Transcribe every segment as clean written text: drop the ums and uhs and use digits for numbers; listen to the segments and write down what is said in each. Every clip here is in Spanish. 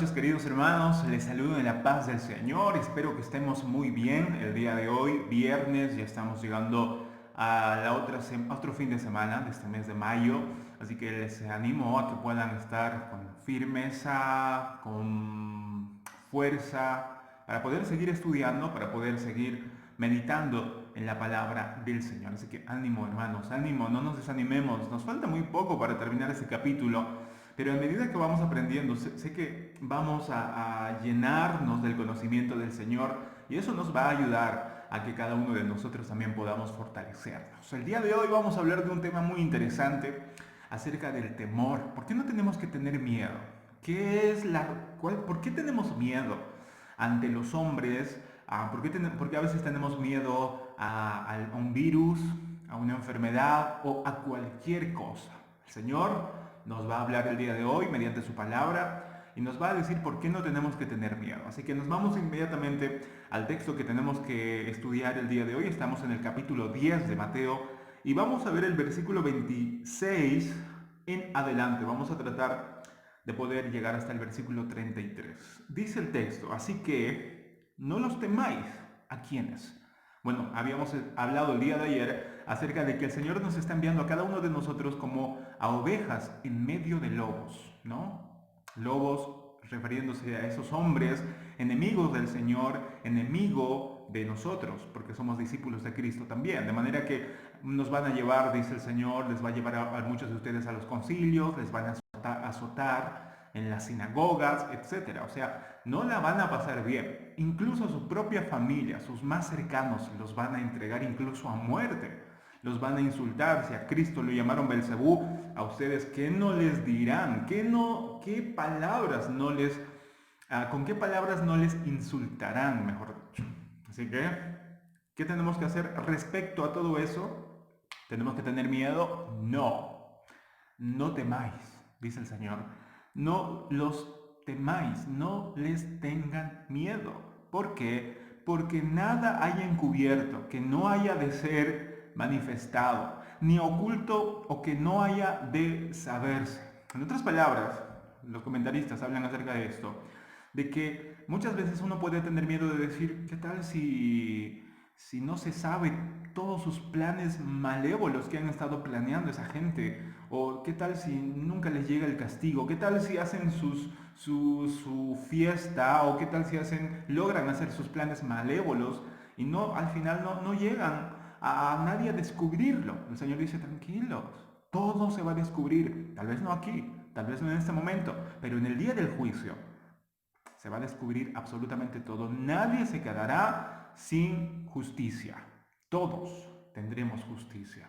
noches, queridos hermanos. Les saludo en la paz del Señor. Espero que estemos muy bien el día de hoy, viernes. Ya estamos llegando a otro fin de semana de este mes de mayo. Así que les animo a que puedan estar con firmeza, con fuerza, para poder seguir estudiando, para poder seguir meditando en la palabra del Señor. Así que ánimo, hermanos, ánimo, no nos desanimemos. Nos falta muy poco para terminar este capítulo. Pero a medida que vamos aprendiendo, sé que vamos a llenarnos del conocimiento del Señor y eso nos va a ayudar a que cada uno de nosotros también podamos fortalecernos. El día de hoy vamos a hablar de un tema muy interesante acerca del temor. ¿Por qué no tenemos que tener miedo? ¿Por qué tenemos miedo ante los hombres? ¿Por qué a veces tenemos miedo a un virus, a una enfermedad o a cualquier cosa? El Señor nos va a hablar el día de hoy mediante su palabra y nos va a decir por qué no tenemos que tener miedo. Así que nos vamos inmediatamente al texto que tenemos que estudiar el día de hoy. Estamos en el capítulo 10 de Mateo y vamos a ver el versículo 26 en adelante. Vamos a tratar de poder llegar hasta el versículo 33. Dice el texto: así que no los temáis. ¿A quiénes? Bueno, habíamos hablado el día de ayer acerca de que el Señor nos está enviando a cada uno de nosotros como a ovejas en medio de lobos, ¿no? Lobos refiriéndose a esos hombres enemigos del Señor, enemigo de nosotros, porque somos discípulos de Cristo también. De manera que nos van a llevar, dice el Señor, les va a llevar a muchos de ustedes a los concilios, les van a azotar en las sinagogas, etcétera. O sea, no la van a pasar bien. Incluso a su propia familia, sus más cercanos, los van a entregar incluso a muerte. Los van a insultar. Si a Cristo lo llamaron Belcebú, a ustedes, ¿qué no les dirán? ¿Qué palabras no les, con qué palabras no les insultarán, mejor dicho? Así que, ¿qué tenemos que hacer respecto a todo eso? ¿Tenemos que tener miedo? No. No temáis, dice el Señor. No los temáis, no les tengan miedo. ¿Por qué? Porque nada haya encubierto que no haya de ser manifestado, ni oculto o que no haya de saberse. En otras palabras, los comentaristas hablan acerca de esto, de que muchas veces uno puede tener miedo de decir, ¿qué tal si no se sabe todos sus planes malévolos que han estado planeando esa gente? ¿O qué tal si nunca les llega el castigo? ¿Qué tal si hacen su fiesta? ¿O qué tal si logran hacer sus planes malévolos y no, al final no llegan a nadie a descubrirlo? El Señor dice, tranquilos, todo se va a descubrir. Tal vez no aquí, tal vez no en este momento, pero en el día del juicio se va a descubrir absolutamente todo. Nadie se quedará sin justicia. Todos tendremos justicia.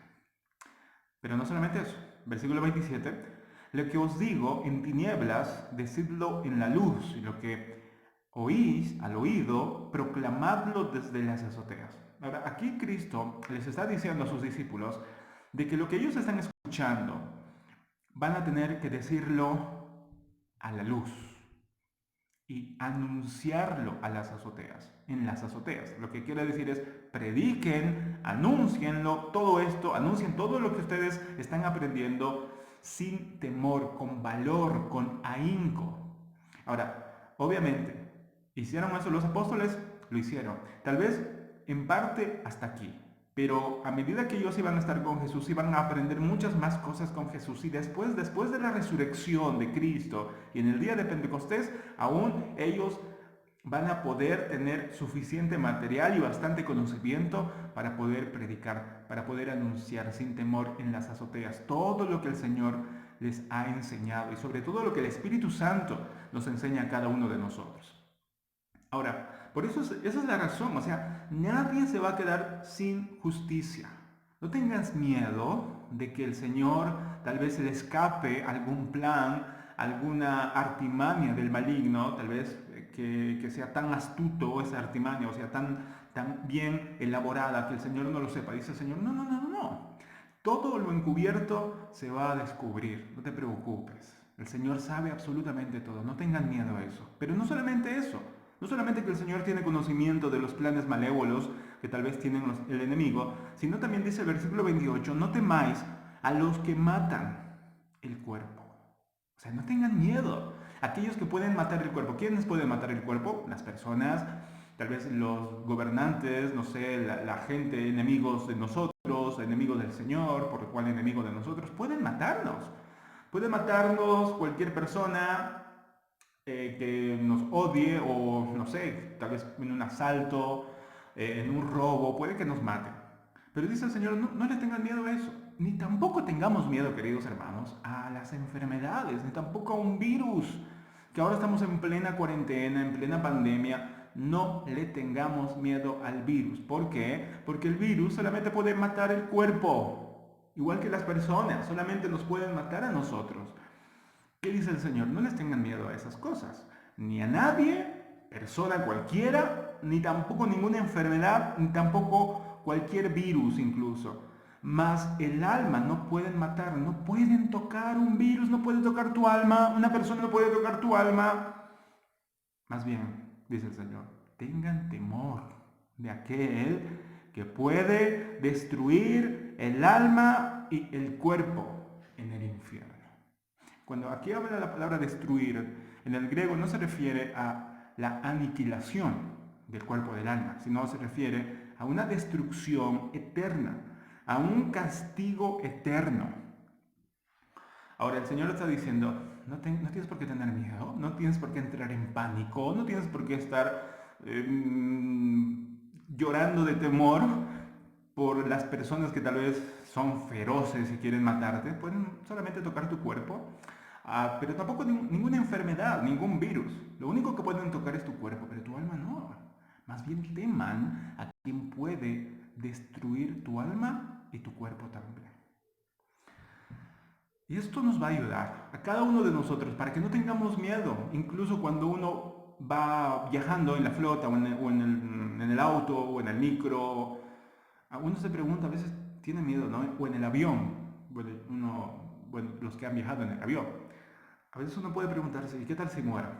Pero no solamente eso. Versículo 27. Lo que os digo en tinieblas, decidlo en la luz. Y lo que oís al oído, proclamadlo desde las azoteas. Ahora, aquí Cristo les está diciendo a sus discípulos de que lo que ellos están escuchando van a tener que decirlo a la luz y anunciarlo a las azoteas, en las azoteas. Lo que quiere decir es, prediquen, anúncienlo, todo esto, anuncien todo lo que ustedes están aprendiendo sin temor, con valor, con ahínco. Ahora, obviamente, ¿hicieron eso los apóstoles? Lo hicieron. Tal vez en parte hasta aquí. Pero a medida que ellos iban a estar con Jesús, iban a aprender muchas más cosas con Jesús. Y después de la resurrección de Cristo y en el día de Pentecostés, aún ellos van a poder tener suficiente material y bastante conocimiento para poder predicar, para poder anunciar sin temor en las azoteas todo lo que el Señor les ha enseñado y sobre todo lo que el Espíritu Santo nos enseña a cada uno de nosotros. Ahora, por eso esa es la razón, o sea, nadie se va a quedar sin justicia. No tengas miedo de que el Señor tal vez se le escape algún plan, alguna artimaña del maligno, tal vez que sea tan astuto esa artimaña, o sea, tan bien elaborada que el Señor no lo sepa. Dice el Señor, no. Todo lo encubierto se va a descubrir, no te preocupes. El Señor sabe absolutamente todo, no tengan miedo a eso. Pero no solamente eso. No solamente que el Señor tiene conocimiento de los planes malévolos que tal vez tienen el enemigo, sino también dice el versículo 28, no temáis a los que matan el cuerpo. O sea, no tengan miedo. Aquellos que pueden matar el cuerpo. ¿Quiénes pueden matar el cuerpo? Las personas, tal vez los gobernantes, no sé, la gente, enemigos de nosotros, enemigos del Señor, por lo cual enemigos de nosotros, pueden matarnos. Puede matarnos cualquier persona que nos odie o, no sé, tal vez en un asalto, en un robo, puede que nos mate. Pero dice el Señor, no le tengan miedo a eso. Ni tampoco tengamos miedo, queridos hermanos, a las enfermedades, ni tampoco a un virus. Que ahora estamos en plena cuarentena, en plena pandemia. No le tengamos miedo al virus. ¿Por qué? Porque el virus solamente puede matar el cuerpo. Igual que las personas, solamente nos pueden matar a nosotros. ¿Qué dice el Señor? No les tengan miedo a esas cosas. Ni a nadie, persona cualquiera, ni tampoco ninguna enfermedad, ni tampoco cualquier virus incluso. Mas el alma no pueden matar, no pueden tocar un virus, no puede tocar tu alma, una persona no puede tocar tu alma. Más bien, dice el Señor, tengan temor de aquel que puede destruir el alma y el cuerpo en el infierno. Cuando aquí habla la palabra destruir, en el griego no se refiere a la aniquilación del cuerpo del alma, sino se refiere a una destrucción eterna, a un castigo eterno. Ahora el Señor está diciendo, no tienes por qué tener miedo, no tienes por qué entrar en pánico, no tienes por qué estar llorando de temor por las personas que tal vez son feroces y quieren matarte, pueden solamente tocar tu cuerpo, pero tampoco ninguna enfermedad, ningún virus. Lo único que pueden tocar es tu cuerpo, pero tu alma no. Más bien teman a quien puede destruir tu alma y tu cuerpo también. Y esto nos va a ayudar a cada uno de nosotros para que no tengamos miedo, incluso cuando uno va viajando en la flota o en el auto o en el micro. Uno se pregunta, a veces tiene miedo, ¿no? O en el avión, bueno, los que han viajado en el avión. A veces uno puede preguntarse, ¿y qué tal si muero?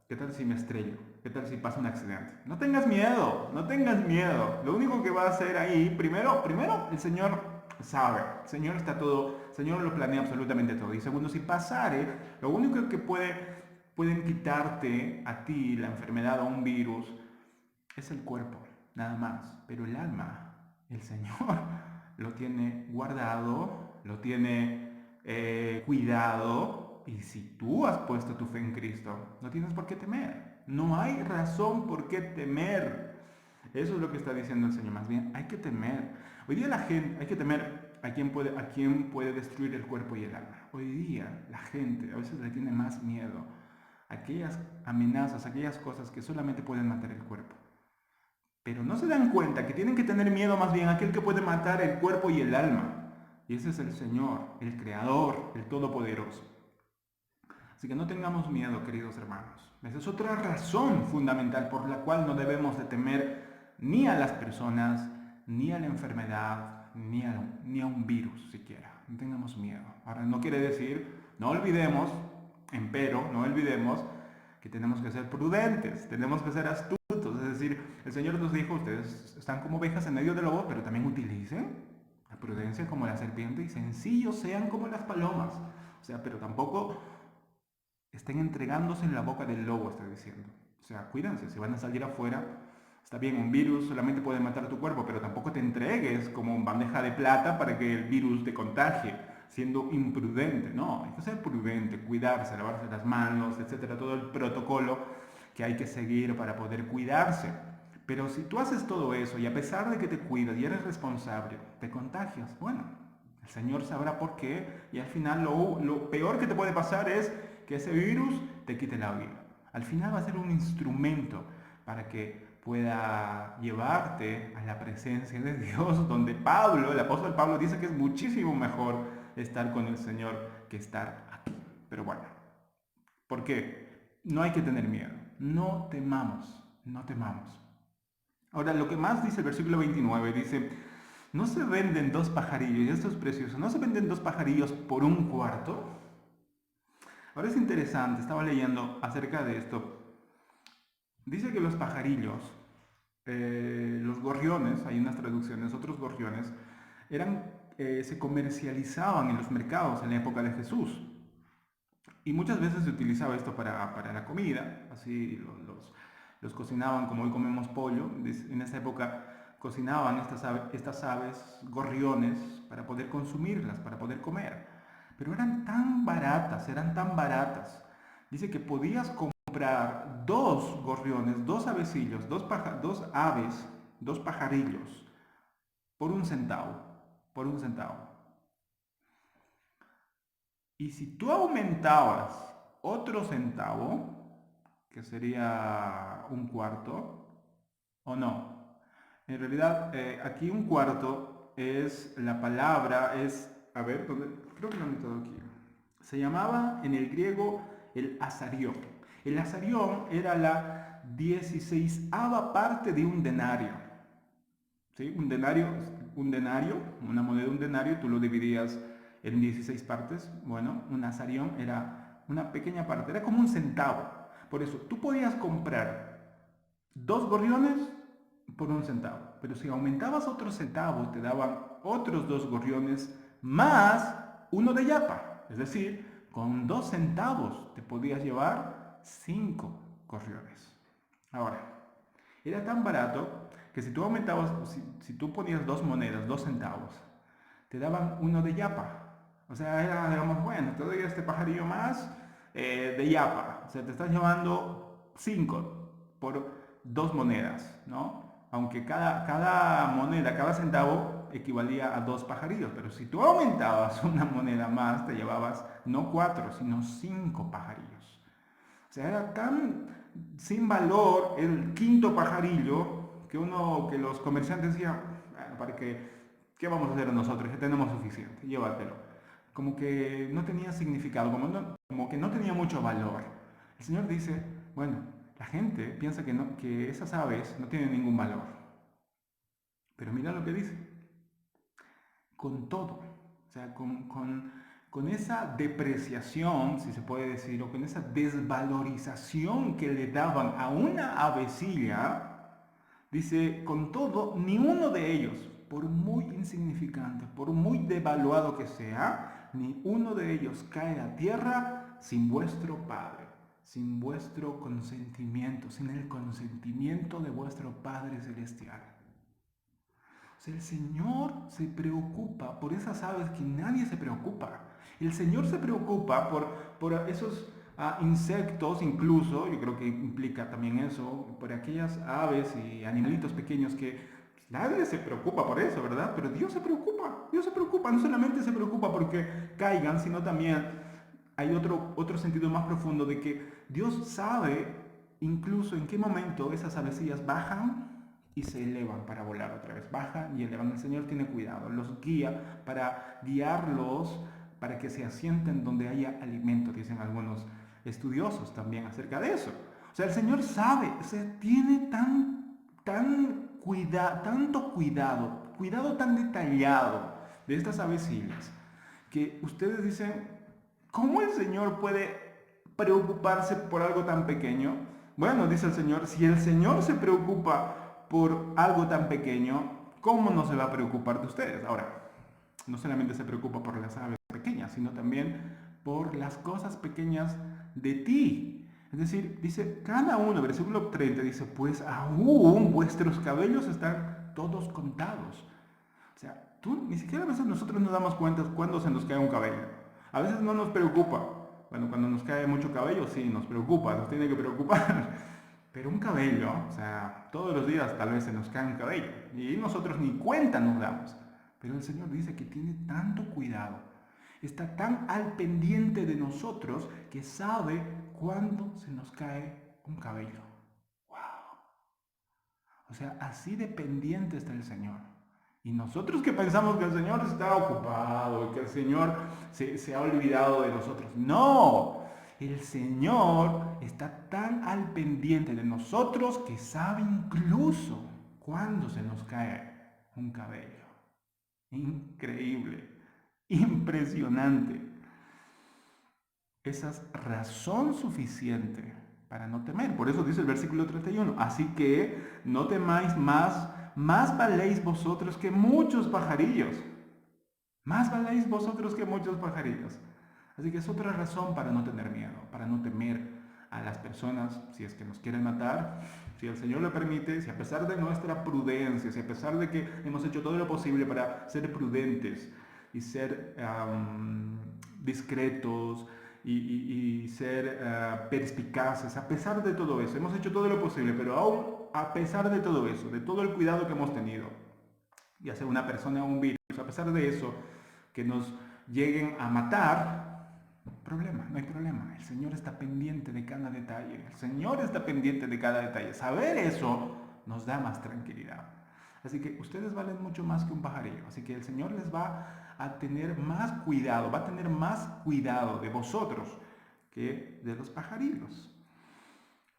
¿Qué tal si me estrello? ¿Qué tal si pasa un accidente? No tengas miedo, no tengas miedo. Lo único que va a hacer ahí, primero, el Señor sabe, el Señor está todo, el Señor lo planea absolutamente todo. Y segundo, si pasare, lo único que pueden quitarte a ti la enfermedad o un virus es el cuerpo, nada más. Pero el alma, el Señor lo tiene guardado, lo tiene cuidado. Y si tú has puesto tu fe en Cristo, no tienes por qué temer. No hay razón por qué temer. Eso es lo que está diciendo el Señor. Más bien, hay que temer. Hoy día la gente, hay que temer a quién puede destruir el cuerpo y el alma. Hoy día la gente a veces le tiene más miedo a aquellas amenazas, a aquellas cosas que solamente pueden matar el cuerpo. Pero no se dan cuenta que tienen que tener miedo más bien a aquel que puede matar el cuerpo y el alma. Y ese es el Señor, el Creador, el Todopoderoso. Así que no tengamos miedo, queridos hermanos. Esa es otra razón fundamental por la cual no debemos de temer ni a las personas, ni a la enfermedad, ni a un virus siquiera. No tengamos miedo. Ahora, no quiere decir, no olvidemos que tenemos que ser prudentes, tenemos que ser astutos. Es decir, el Señor nos dijo, ustedes están como ovejas en medio de lobos, pero también utilicen la prudencia como la serpiente y sencillos sean como las palomas. O sea, pero tampoco estén entregándose en la boca del lobo, está diciendo. O sea, cuídense, si van a salir afuera, está bien, un virus solamente puede matar tu cuerpo, pero tampoco te entregues como bandeja de plata para que el virus te contagie, siendo imprudente. No, hay que ser prudente, cuidarse, lavarse las manos, etcétera, todo el protocolo que hay que seguir para poder cuidarse. Pero si tú haces todo eso y a pesar de que te cuidas y eres responsable, te contagias, bueno, el Señor sabrá por qué y al final lo peor que te puede pasar es que ese virus te quite la vida. Al final va a ser un instrumento para que pueda llevarte a la presencia de Dios, donde el apóstol Pablo dice que es muchísimo mejor estar con el Señor que estar aquí. Pero bueno, ¿por qué? No hay que tener miedo. No temamos, no temamos. Ahora, lo que más dice el versículo 29, dice, no se venden dos pajarillos, y esto es precioso, no se venden dos pajarillos por un cuarto. Ahora es interesante, estaba leyendo acerca de esto. Dice que los pajarillos, los gorriones, hay unas traducciones, otros gorriones, se comercializaban en los mercados en la época de Jesús. Y muchas veces se utilizaba esto para la comida, así los cocinaban como hoy comemos pollo. En esa época cocinaban estas aves, gorriones, para poder consumirlas, para poder comer. Pero eran tan baratas. Dice que podías comprar dos gorriones, dos avecillos, dos aves, dos pajarillos, por un centavo, por un centavo. Y si tú aumentabas otro centavo, que sería un cuarto, o no. En realidad, aquí un cuarto es la palabra, a ver, creo que lo he anotado aquí. Se llamaba en el griego el asarión. El asarión era la 16ª parte de un denario. ¿Sí? Un denario, una moneda de un denario, tú lo dividías en 16 partes. Bueno, un asarión era una pequeña parte, era como un centavo. Por eso, tú podías comprar dos gorriones por un centavo, pero si aumentabas otro centavo, te daban otros dos gorriones más uno de yapa. Es decir, con 2 centavos te podías llevar 5 gorriones. Ahora, era tan barato que si tú aumentabas, si tú ponías dos monedas, 2 centavos, te daban uno de yapa. O sea, era, digamos, bueno, te doy este pajarillo más de yapa. O sea, te estás llevando 5 por 2 monedas, ¿no? Aunque cada moneda, cada centavo equivalía a 2 pajarillos. Pero si tú aumentabas una moneda más, te llevabas no 4, sino 5 pajarillos. O sea, era tan sin valor el quinto pajarillo que los comerciantes decían, bueno, ¿qué vamos a hacer nosotros? Ya tenemos suficiente, llévatelo. Como que no tenía significado, como que no tenía mucho valor. El Señor dice, bueno, la gente piensa que esas aves no tienen ningún valor. Pero mira lo que dice. Con todo, o sea, con esa depreciación, si se puede decir, o con esa desvalorización que le daban a una avecilla, dice, con todo, ni uno de ellos, por muy insignificante, por muy devaluado que sea, ni uno de ellos cae a tierra sin vuestro Padre, sin vuestro consentimiento, sin el consentimiento de vuestro Padre Celestial. O sea, el Señor se preocupa por esas aves que nadie se preocupa. El Señor se preocupa por esos insectos, incluso, yo creo que implica también eso, por aquellas aves y animalitos pequeños que nadie se preocupa por eso, ¿verdad? Pero Dios se preocupa, no solamente se preocupa porque caigan, sino también hay otro sentido más profundo de que Dios sabe incluso en qué momento esas avecillas bajan y se elevan para volar otra vez. Bajan y elevan. El Señor tiene cuidado, los guía para guiarlos, para que se asienten donde haya alimento, dicen algunos estudiosos también acerca de eso. O sea, el Señor sabe, o sea, tiene tanto cuidado tan detallado de estas avecillas, que ustedes dicen, ¿cómo el Señor puede preocuparse por algo tan pequeño? Bueno, dice el Señor, si el Señor se preocupa por algo tan pequeño, ¿cómo no se va a preocupar de ustedes? Ahora, no solamente se preocupa por las aves pequeñas, sino también por las cosas pequeñas de ti. Es decir, dice, cada uno, versículo 30, dice, pues aún vuestros cabellos están todos contados. O sea, ni siquiera a veces nosotros nos damos cuenta cuando se nos cae un cabello. A veces no nos preocupa. Bueno, cuando nos cae mucho cabello, sí, nos preocupa, nos tiene que preocupar. Pero un cabello, o sea, todos los días tal vez se nos cae un cabello y nosotros ni cuenta nos damos. Pero el Señor dice que tiene tanto cuidado, está tan al pendiente de nosotros que sabe cuándo se nos cae un cabello. ¡Wow! O sea, así de pendiente está el Señor. Y nosotros que pensamos que el Señor está ocupado, que el Señor se ha olvidado de nosotros. ¡No! El Señor está tan al pendiente de nosotros que sabe incluso cuándo se nos cae un cabello. Increíble, impresionante. Esa es razón suficiente para no temer. Por eso dice el versículo 31. Así que no temáis más valéis vosotros que muchos pajarillos. Más valéis vosotros que muchos pajarillos. Así que es otra razón para no tener miedo, para no temer a las personas, si es que nos quieren matar, si el Señor lo permite, si a pesar de nuestra prudencia, si a pesar de que hemos hecho todo lo posible para ser prudentes y ser discretos y ser perspicaces, a pesar de todo eso, hemos hecho todo lo posible, pero aún a pesar de todo eso, de todo el cuidado que hemos tenido, ya sea una persona o un virus, a pesar de eso, que nos lleguen a matar, problema, no hay problema. El Señor está pendiente de cada detalle. El Señor está pendiente de cada detalle. Saber eso nos da más tranquilidad. Así que ustedes valen mucho más que un pajarillo. Así que el Señor les va a tener más cuidado, va a tener más cuidado de vosotros que de los pajarillos.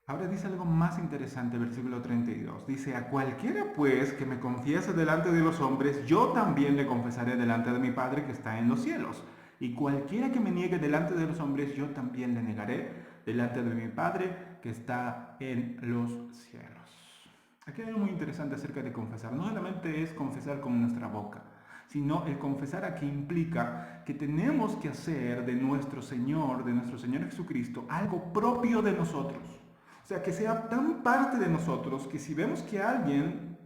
Ahora dice algo más interesante, versículo 32. Dice, a cualquiera pues que me confiese delante de los hombres, yo también le confesaré delante de mi Padre que está en los cielos. Y cualquiera que me niegue delante de los hombres, yo también le negaré delante de mi Padre que está en los cielos. Aquí hay algo muy interesante acerca de confesar. No solamente es confesar con nuestra boca, sino el confesar aquí implica que tenemos que hacer de nuestro Señor Jesucristo, algo propio de nosotros. O sea, que sea tan parte de nosotros que si vemos que alguien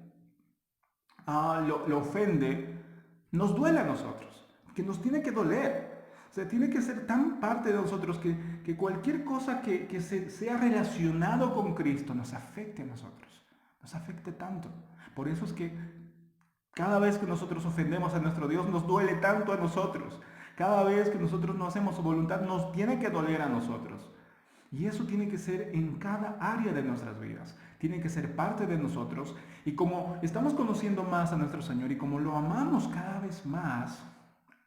lo ofende, nos duele a nosotros, que nos tiene que doler. O sea, tiene que ser tan parte de nosotros que cualquier cosa que sea relacionado con Cristo nos afecte a nosotros, nos afecte tanto. Por eso es que cada vez que nosotros ofendemos a nuestro Dios, nos duele tanto a nosotros. Cada vez que nosotros no hacemos su voluntad, nos tiene que doler a nosotros. Y eso tiene que ser en cada área de nuestras vidas. Tiene que ser parte de nosotros. Y como estamos conociendo más a nuestro Señor y como lo amamos cada vez más,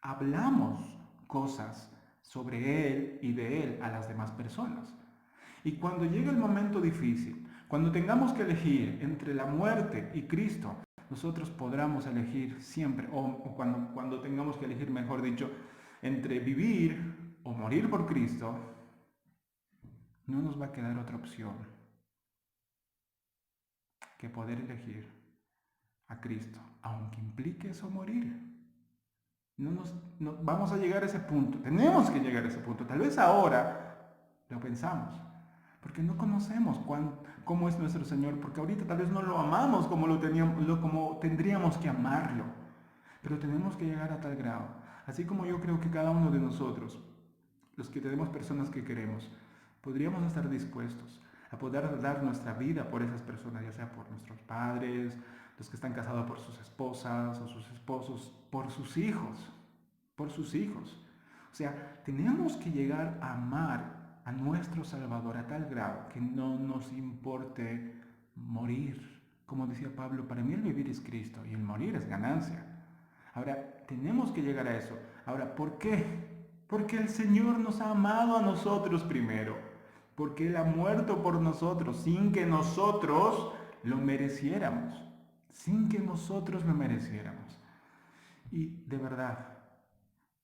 hablamos cosas sobre Él y de Él a las demás personas. Y cuando llegue el momento difícil, cuando tengamos que elegir entre la muerte y Cristo, nosotros podremos elegir siempre, o cuando tengamos que elegir, mejor dicho, entre vivir o morir por Cristo, no nos va a quedar otra opción que poder elegir a Cristo, aunque implique eso morir. No vamos a llegar a ese punto, tenemos que llegar a ese punto. Tal vez ahora lo pensamos, porque no conocemos cómo es nuestro Señor, porque ahorita tal vez no lo amamos como tendríamos que amarlo, pero tenemos que llegar a tal grado. Así como yo creo que cada uno de nosotros, los que tenemos personas que queremos, podríamos estar dispuestos a poder dar nuestra vida por esas personas, ya sea por nuestros padres, los que están casados por sus esposas o sus esposos, por sus hijos, por sus hijos. O sea, tenemos que llegar a amar a nuestro Salvador a tal grado que no nos importe morir. Como decía Pablo, para mí el vivir es Cristo y el morir es ganancia. Ahora, tenemos que llegar a eso. Ahora, ¿por qué? Porque el Señor nos ha amado a nosotros primero. Porque Él ha muerto por nosotros sin que nosotros lo mereciéramos. Sin que nosotros lo mereciéramos. Y de verdad,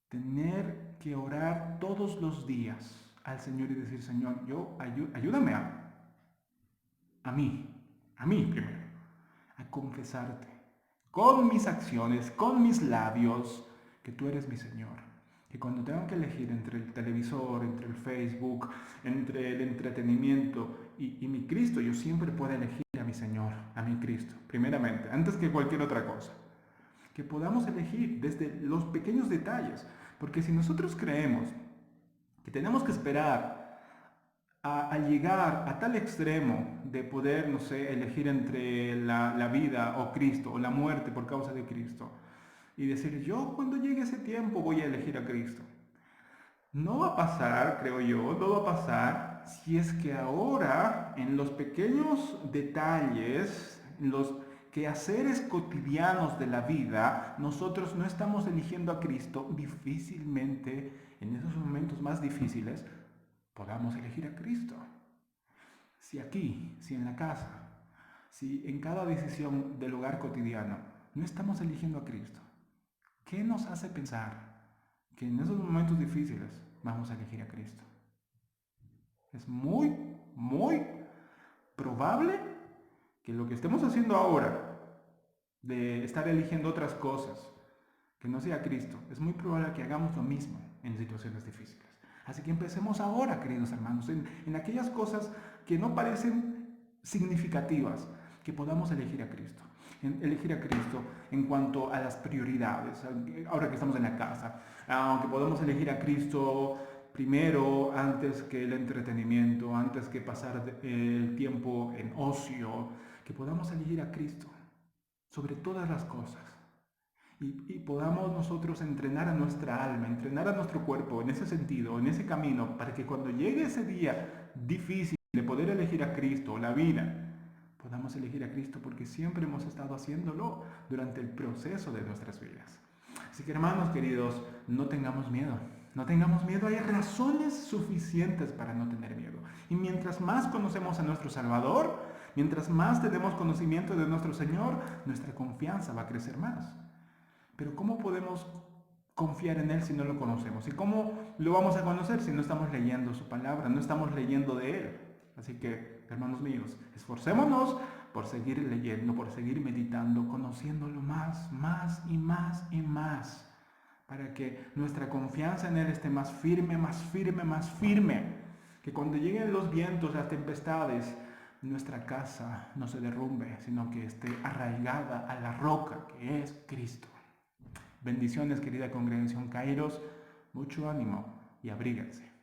tener que orar todos los días al Señor y decir, Señor, ayúdame a mí primero, a confesarte con mis acciones, con mis labios, que tú eres mi Señor. Que cuando tengo que elegir entre el televisor, entre el Facebook, entre el entretenimiento y mi Cristo, yo siempre puedo elegir a mi Señor, a mi Cristo, primeramente, antes que cualquier otra cosa. Que podamos elegir desde los pequeños detalles, porque si nosotros creemos que tenemos que esperar a llegar a tal extremo de poder, no sé, elegir entre la vida o Cristo, o la muerte por causa de Cristo, y decir, yo cuando llegue ese tiempo voy a elegir a Cristo. No va a pasar, creo yo, no va a pasar si es que ahora en los pequeños detalles, en los quehaceres cotidianos de la vida, nosotros no estamos eligiendo a Cristo. Difícilmente en esos momentos más difíciles podamos elegir a Cristo. Si aquí, si en la casa, si en cada decisión del hogar cotidiano no estamos eligiendo a Cristo, ¿qué nos hace pensar que en esos momentos difíciles vamos a elegir a Cristo? Es muy, muy probable que lo que estemos haciendo ahora, de estar eligiendo otras cosas, que no sea Cristo, es muy probable que hagamos lo mismo en situaciones difíciles. Así que empecemos ahora, queridos hermanos, en aquellas cosas que no parecen significativas, que podamos elegir a Cristo. Elegir a Cristo en cuanto a las prioridades, ahora que estamos en la casa, aunque podamos elegir a Cristo primero antes que el entretenimiento, antes que pasar el tiempo en ocio, que podamos elegir a Cristo sobre todas las cosas. Y podamos nosotros entrenar a nuestra alma, entrenar a nuestro cuerpo en ese sentido, en ese camino, para que cuando llegue ese día difícil de poder elegir a Cristo, la vida, podamos elegir a Cristo porque siempre hemos estado haciéndolo durante el proceso de nuestras vidas. Así que hermanos queridos, no tengamos miedo. No tengamos miedo, hay razones suficientes para no tener miedo. Y mientras más conocemos a nuestro Salvador, mientras más tenemos conocimiento de nuestro Señor, nuestra confianza va a crecer más. Pero ¿cómo podemos confiar en Él si no lo conocemos? ¿Y cómo lo vamos a conocer si no estamos leyendo su palabra, no estamos leyendo de Él? Así que, hermanos míos, esforcémonos por seguir leyendo, por seguir meditando, conociéndolo más, más y más y más, para que nuestra confianza en Él esté más firme, más firme, más firme. Que cuando lleguen los vientos, las tempestades, nuestra casa no se derrumbe, sino que esté arraigada a la roca que es Cristo. Bendiciones, querida congregación Kairos, mucho ánimo y abríguense.